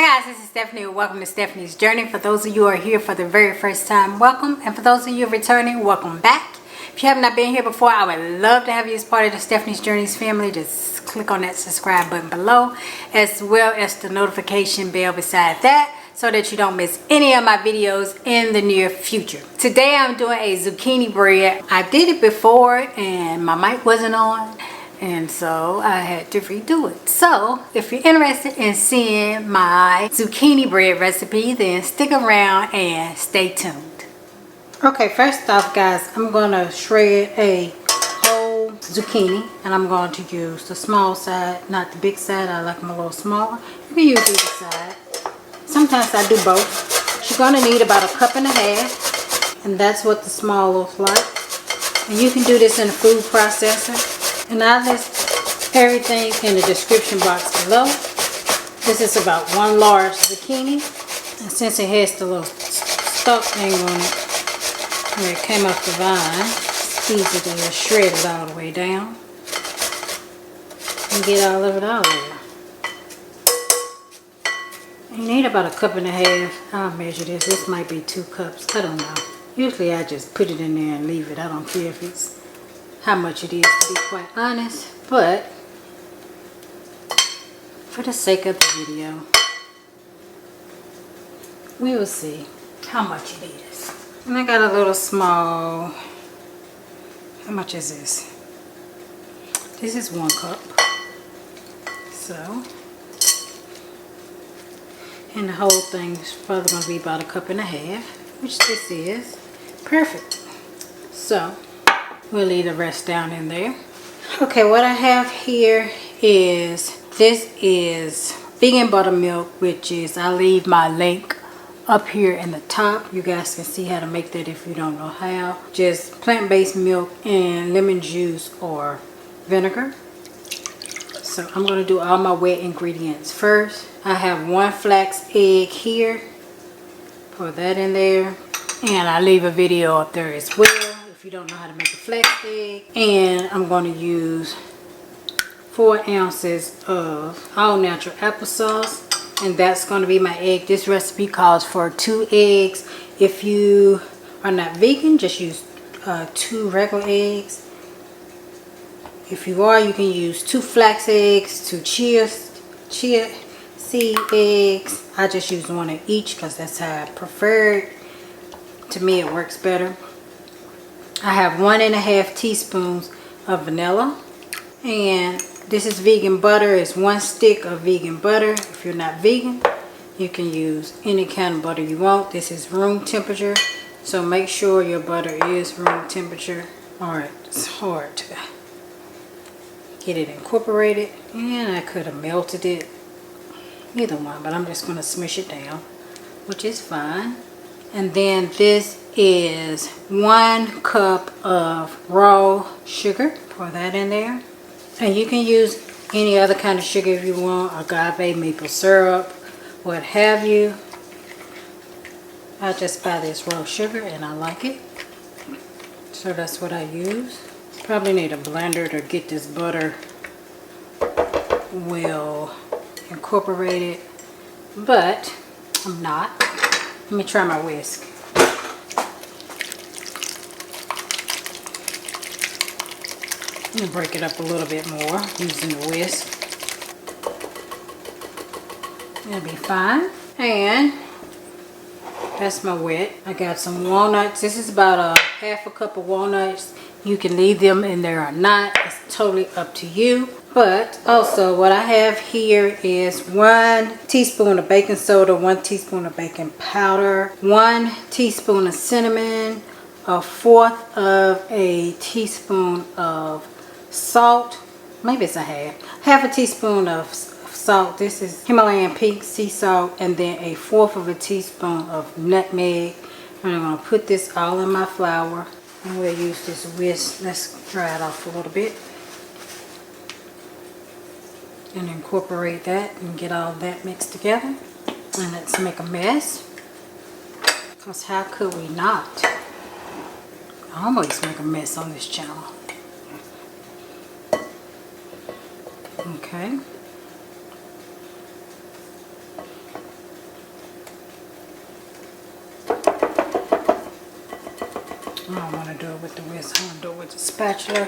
Hi guys, this is Stephanie and welcome to Stephanie's Journey. For those of you who are here for the very first time, welcome. And for those of you returning, welcome back. If you have not been here before, I would love to have you as part of the Stephanie's Journeys family. Just click on that subscribe button below, as well as the notification bell beside that, so that you don't miss any of my videos in the near future. Today I'm doing a zucchini bread. I did it before and my mic wasn't on, and so I had to redo it. So if you're interested in seeing my zucchini bread recipe, then stick around and stay tuned. Okay, first off guys, I'm gonna shred a whole zucchini, and I'm going to use the small side, not the big side. I like them a little smaller. You can use either side. Sometimes I do both. You're gonna need about 1.5 cups, and that's what the small looks like. And you can do this in a food processor. And I'll list everything in the description box below. This is about 1 large zucchini. And since it has the little stalk thing on it, where it came off the vine, it's easy to just shred it all the way down. And get all of it out of there. You need about 1.5 cups. I'll measure this. This might be 2 cups. I don't know. Usually I just put it in there and leave it. I don't care if it's how much it is, to be quite honest, but for the sake of the video, we will see how much it is. And I got a little small, how much is this? This is 1 cup. So, and the whole thing is probably going to be about 1.5 cups, which this is. Perfect. So we'll leave the rest down in there. Okay, what I have here is, this is vegan buttermilk, which is, I'll leave my link up here in the top. You guys can see how to make that if you don't know how. Just plant-based milk and lemon juice or vinegar. So I'm going to do all my wet ingredients first. I have 1 flax egg here. Pour that in there. And I leave a video up there as well if you don't know how to make a flax egg. And I'm going to use 4 ounces of all natural applesauce, and that's going to be my egg. This recipe calls for 2 eggs. If you are not vegan, just use 2 regular eggs. If you are, you can use 2 flax eggs, 2 chia seed eggs. I just use 1 of each because that's how I prefer it. To me it works better. I have 1.5 teaspoons of vanilla, and this is vegan butter. It's 1 stick of vegan butter. If you're not vegan, you can use any kind of butter you want. This is room temperature, so make sure your butter is room temperature. Alright, it's hard to get it incorporated, and I could have melted it, either one, but I'm just going to smush it down, which is fine. And then this is 1 cup of raw sugar. Pour that in there. And you can use any other kind of sugar if you want, agave, maple syrup, what have you. I just buy this raw sugar and I like it, so that's what I use. Probably need a blender to get this butter well incorporated, but I'm not. Let me try my whisk. Let me break it up a little bit more using the whisk. That'll be fine. And that's my wet. I got some walnuts. This is about 1/2 cup of walnuts. You can leave them in there or not. It's totally up to you. But also what I have here is 1 teaspoon of baking soda, 1 teaspoon of baking powder, 1 teaspoon of cinnamon, 1/4 of a teaspoon of salt. Maybe it's half a teaspoon of salt. This is Himalayan pink sea salt, and then 1/4 of a teaspoon of nutmeg. And I'm going to put this all in my flour, and we'll use this whisk. Let's dry it off a little bit and incorporate that and get all that mixed together. And let's make a mess, because how could we not? I always make a mess on this channel. Okay. I don't want to do it with the whisk. I want to do it with the spatula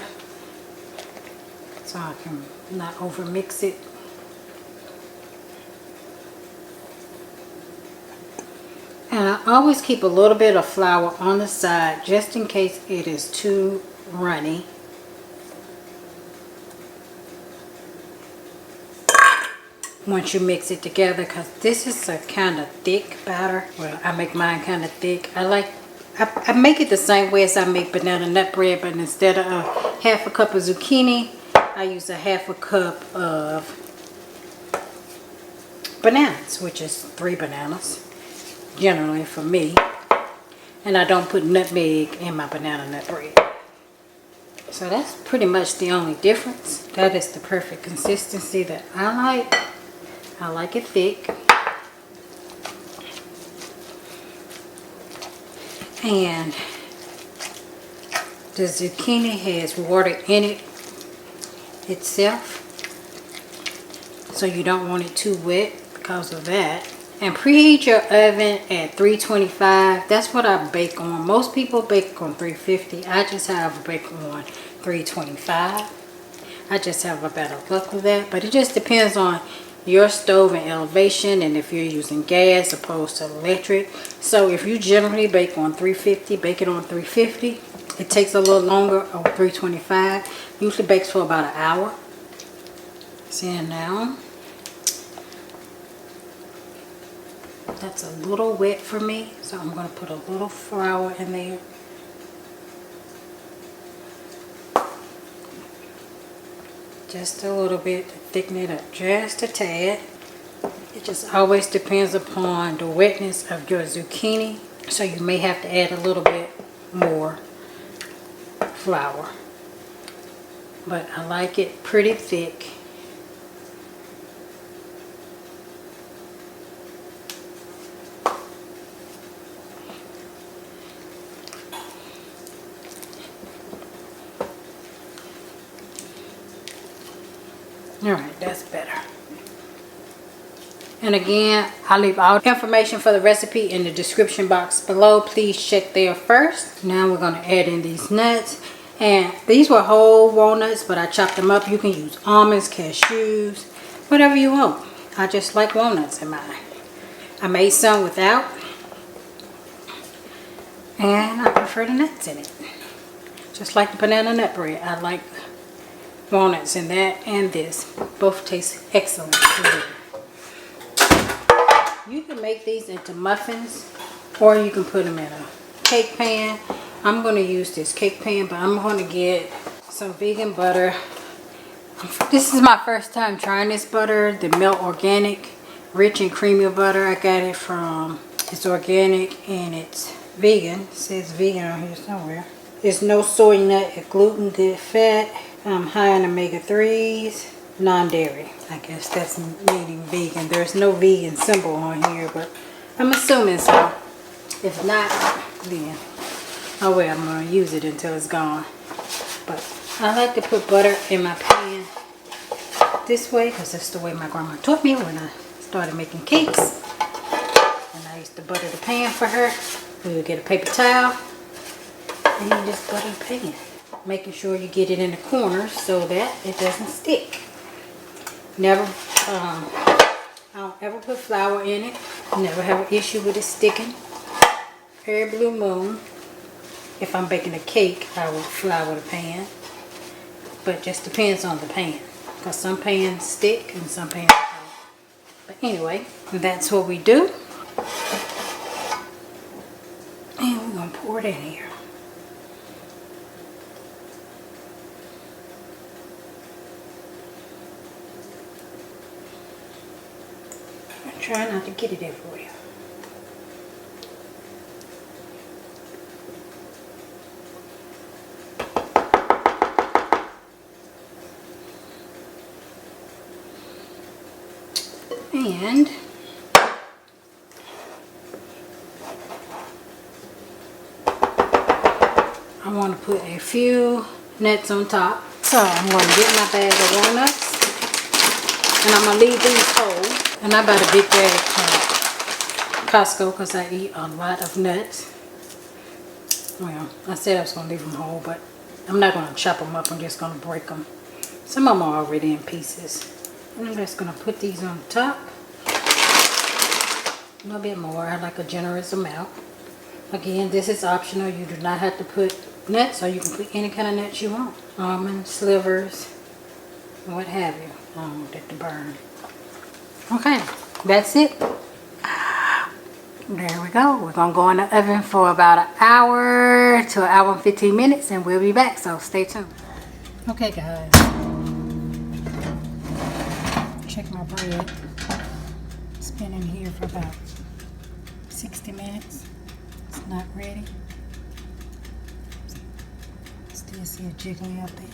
so I can not over mix it. And I always keep a little bit of flour on the side just in case it is too runny. Once you mix it together, because this is a kind of thick batter. Well, I make mine kind of thick. I make it the same way as I make banana nut bread, but instead of half a cup of zucchini, I use a half a cup of bananas, which is 3 bananas, generally for me. And I don't put nutmeg in my banana nut bread. So that's pretty much the only difference. That is the perfect consistency that I like. I like it thick. And the zucchini has water in it itself, so you don't want it too wet because of that. And preheat your oven at 325. That's what I bake on. Most people bake on 350. I just have a bake on 325. I just have a better luck with that, but it just depends on your stove and elevation, and if you're using gas opposed to electric. So if you generally bake on 350, bake it on 350. It takes a little longer on 325. Usually bakes for about an hour. See now, that's a little wet for me, so I'm going to put a little flour in there. Just a little bit to thicken it up just a tad. It just always depends upon the wetness of your zucchini, so you may have to add a little bit more flour. But I like it pretty thick. Alright, that's better. And again, I'll leave all information for the recipe in the description box below. Please check there first. Now we're going to add in these nuts. And these were whole walnuts, but I chopped them up. You can use almonds, cashews, whatever you want. I just like walnuts in mine. I made some without. And I prefer the nuts in it. Just like the banana nut bread. I like walnuts in that and this. Both taste excellent. You can make these into muffins, or you can put them in a cake pan. I'm going to use this cake pan, but I'm going to get some vegan butter. This is my first time trying this butter, the Melt Organic Rich and Creamy Butter. I got it from, it's organic and it's vegan. It says vegan on here somewhere. There's no soy nut or gluten, good fat. High in omega-3s, non-dairy. I guess that's meaning vegan. There's no vegan symbol on here, but I'm assuming so. If not, then oh well, I'm going to use it until it's gone. But I like to put butter in my pan this way because that's the way my grandma taught me when I started making cakes. And I used to butter the pan for her. We would get a paper towel and you just butter the pan. Making sure you get it in the corners so that it doesn't stick. Never, I don't ever put flour in it. Never have an issue with it sticking. Every blue moon, if I'm baking a cake, I will flour the pan. But it just depends on the pan. Because some pans stick and some pans don't. But anyway, that's what we do. And we're going to pour it in here. Try not to get it everywhere. And I want to put a few nuts on top. So I'm going to get my bag of walnuts and I'm going to leave these whole. And I bought a big bag from Costco because I eat a lot of nuts. Well, I said I was going to leave them whole, but I'm not going to chop them up. I'm just going to break them. Some of them are already in pieces. And I'm just going to put these on top. A little bit more. I like a generous amount. Again, this is optional. You do not have to put nuts, or you can put any kind of nuts you want. Almond slivers, what have you. I don't want it to burn. Okay, that's it. There we go. We're going to go in the oven for about an hour to an hour and 15 minutes, and we'll be back, so stay tuned. Okay, guys. Check my bread. It's been in here for about 60 minutes. It's not ready. Still see it jiggling out there.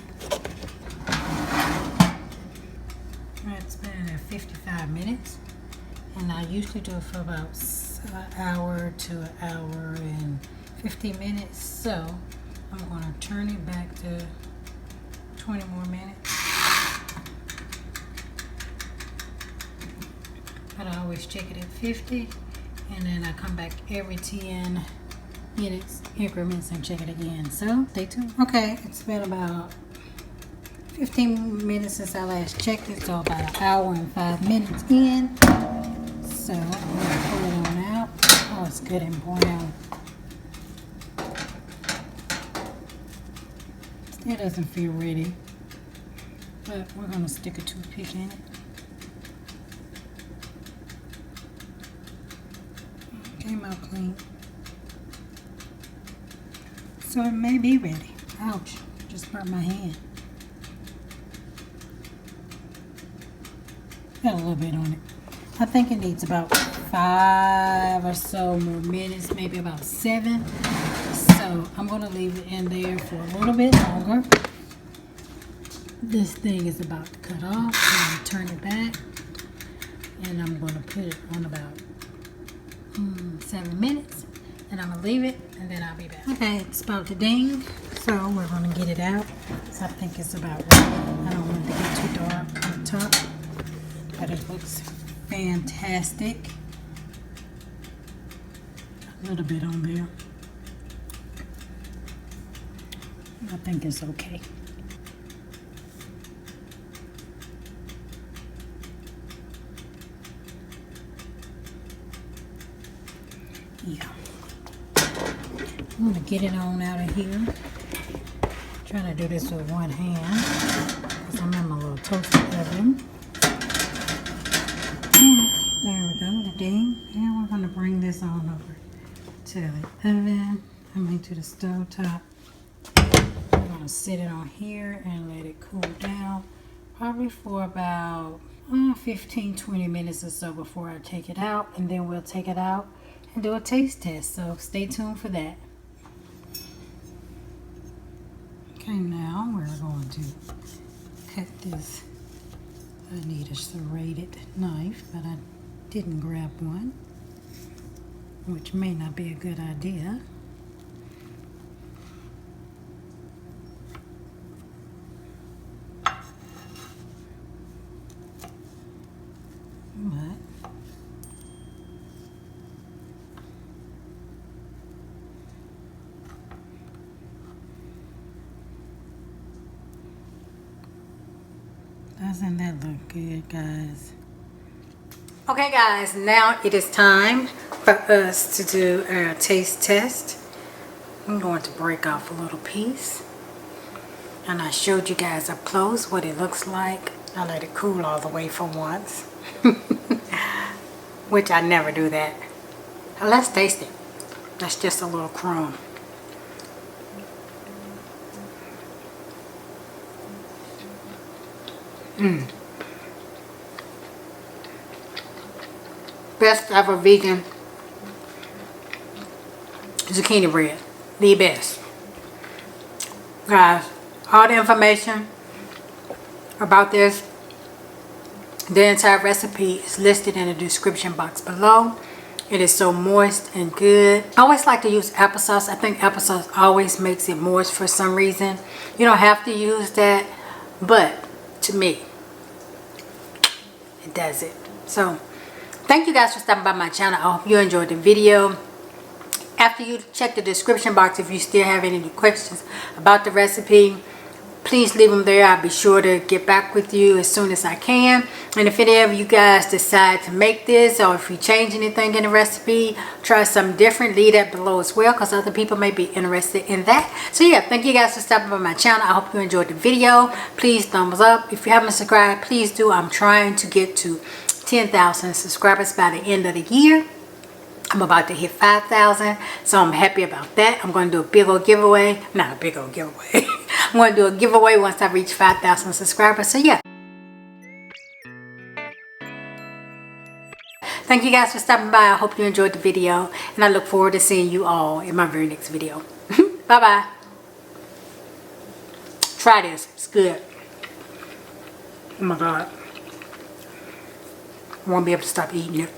Alright, it's been in there 55 minutes. And I usually do it for about an hour to an hour and 15 minutes. So I'm going to turn it back to 20 more minutes. But I always check it at 50. And then I come back every 10 minutes increments and check it again. So stay tuned. Okay, it's been about 15 minutes since I last checked it. So about an hour and 5 minutes in. So I'm going to pull it on out. Oh, it's good and brown. Still doesn't feel ready. But we're going to stick a toothpick in it. Came out clean. So it may be ready. Ouch, just burnt my hand. Got a little bit on it. I think it needs about 5 or so more minutes, maybe about 7. So I'm going to leave it in there for a little bit longer. This thing is about to cut off. I'm going to turn it back. And I'm going to put it on about 7 minutes, and I'm gonna leave it, and then I'll be back. Okay, it's about to ding, so we're gonna get it out. So I think it's about ready. I don't want it to get too dark on the top, but it looks fantastic. A little bit on there. I think it's okay. Yeah. I'm going to get it on out of here. I'm trying to do this with one hand because I'm in my little toaster oven. And there we go, the ding. And we're going to bring this on over to the oven. To the stove top. I'm going to sit it on here and let it cool down. Probably for about 15-20 minutes or so before I take it out. And then we'll take it out and do a taste test, so stay tuned for that. Okay, now we're going to cut this. I need a serrated knife, but I didn't grab one, which may not be a good idea. Doesn't that look good, guys? Okay, guys, now it is time for us to do our taste test. I'm going to break off a little piece. And I showed you guys up close what it looks like. I let it cool all the way for once. Which I never do that. Now let's taste it. That's just a little crumb. Best ever vegan zucchini bread. The best. Guys, all the information about this, the entire recipe is listed in the description box below. It is so moist and good. I always like to use applesauce. I think applesauce always makes it moist for some reason. You don't have to use that, but to me, it does it. So thank you guys for stopping by my channel. I hope you enjoyed the video. After you check the description box, if you still have any questions about the recipe, please leave them there. I'll be sure to get back with you as soon as I can. And if any of you guys decide to make this, or if you change anything in the recipe, try something different, leave that below as well, because other people may be interested in that. So yeah, thank you guys for stopping by my channel. I hope you enjoyed the video. Please thumbs up. If you haven't subscribed, please do. I'm trying to get to 10,000 subscribers by the end of the year. I'm about to hit 5,000, so I'm happy about that. I'm going to do a big old giveaway. Not a big old giveaway. I'm going to do a giveaway once I reach 5,000 subscribers. So yeah. Thank you guys for stopping by. I hope you enjoyed the video, and I look forward to seeing you all in my very next video. Bye-bye. Try this. It's good. Oh my God. I won't be able to stop eating it.